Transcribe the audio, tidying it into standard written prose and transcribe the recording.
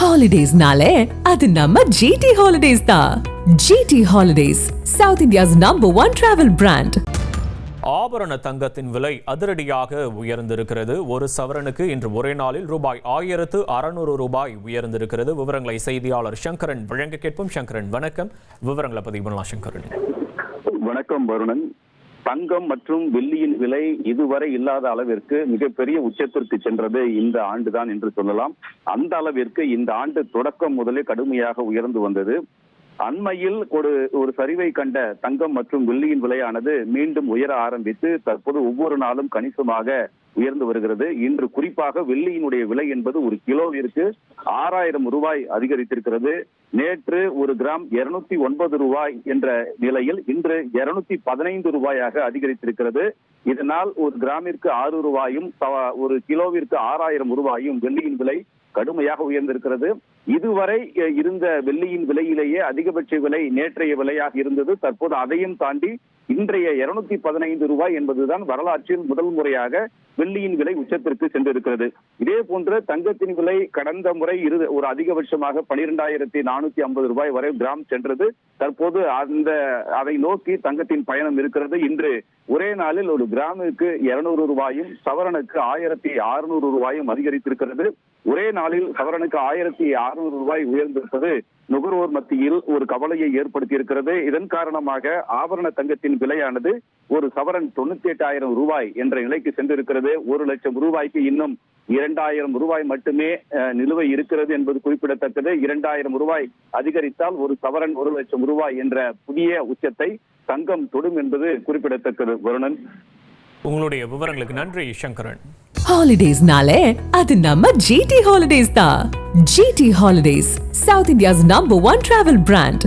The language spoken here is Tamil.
ஹாலிடேஸ்னாலே அது நம்ம ஜிடி ஹாலிடேஸ் தான். GT holidays, south India's #1 travel brand. ஆபரண தங்கத்தின் விலை அதிரடியாக உயர்ந்திருக்கிறது. ஒரு சவரனுக்கு இன்று ஒரே நாளில் ரூபாய் 1600 உயர்ந்திருக்கிறது. விவரங்களை செய்தியாளர் சங்கரன் வழங்க கேட்போம். சங்கரன் வணக்கம். விவரங்களை பதிவு பண்ணலாம். சங்கரன் வணக்கம் வருணன். தங்கம் மற்றும் வெள்ளியின் விலை இதுவரை இல்லாத அளவிற்கு மிகப்பெரிய உச்சத்திற்கு சென்றது இந்த ஆண்டுதான் என்று சொல்லலாம். அந்த அளவிற்கு இந்த ஆண்டு தொடக்கம் முதலே கடுமையாக உயர்ந்து வந்தது. அண்மையில் ஒரு சரிவை கண்ட தங்கம் மற்றும் வெள்ளியின் விலையானது மீண்டும் உயர ஆரம்பித்து தற்போது ஒவ்வொரு நாளும் கணிசமாக உயர்ந்து வருகிறது. இன்று குறிப்பாக வெள்ளியினுடைய விலை என்பது ஒரு கிலோவிற்கு 6000 ரூபாய் அதிகரித்திருக்கிறது. நேற்று ஒரு கிராம் 209 ரூபாய் என்ற நிலையில் இன்று 215 ரூபாயாக அதிகரித்திருக்கிறது. இதனால் ஒரு கிராமிற்கு 6 ரூபாயும் ஒரு கிலோவிற்கு 6000 ரூபாயும் வெள்ளியின் விலை கடுமையாக உயர்ந்திருக்கிறது. இதுவரை இருந்த வெள்ளியின் விலையிலேயே அதிகபட்ச விலை நேற்றைய விலையாக இருந்தது. தற்போது அதையும் தாண்டி இன்றைய 215 ரூபாய் என்பதுதான் வரலாற்றில் முதல் முறையாக வெள்ளியின் விலை உச்சத்திற்கு சென்றிருக்கிறது. இதே போன்று தங்கத்தின் விலை கடந்த முறை ஒரு அதிகபட்சமாக 12,450 ரூபாய் வரை கிராம் சென்றது. தற்போது அதை நோக்கி தங்கத்தின் பயணம் இருக்கிறது. இன்று ஒரே நாளில் ஒரு கிராமுக்கு 200 ரூபாயும் சவரனுக்கு 1600 ரூபாயும் அதிகரித்திருக்கிறது. ஒரே நாளில் சவரனுக்கு 1600 ரூபாய் உயர்ந்திருப்பது நுகர்வோர் மத்தியில் ஒரு கவலையை ஏற்படுத்தி இருக்கிறது. இதன் காரணமாக ஆபரண தங்கத்தின் விலையானது ஒரு சவரன் 98,000 ரூபாய் என்ற நிலைக்கு சென்றிருக்கிறது. 1,00,000 ரூபாய்க்கு இன்னும் 2,000 ரூபாய் மட்டுமே நிலுவை இருக்கிறது என்பது குறிப்பிடத்தக்கது. 2,000 ரூபாய் அதிகரித்தால் ஒரு சவரன் 1,00,000 ரூபாய் என்ற புதிய உச்சத்தை தங்கம் தொடும் என்பது குறிப்பிடத்தக்கது. வருணன், உங்களுடைய விவரங்களுக்கு நன்றி சங்கரன். ஹாலிடேஸ்னாலே அது நம்ம ஜிடி ஹாலிடேஸ் தான். GT holidays, south India's #1 travel brand.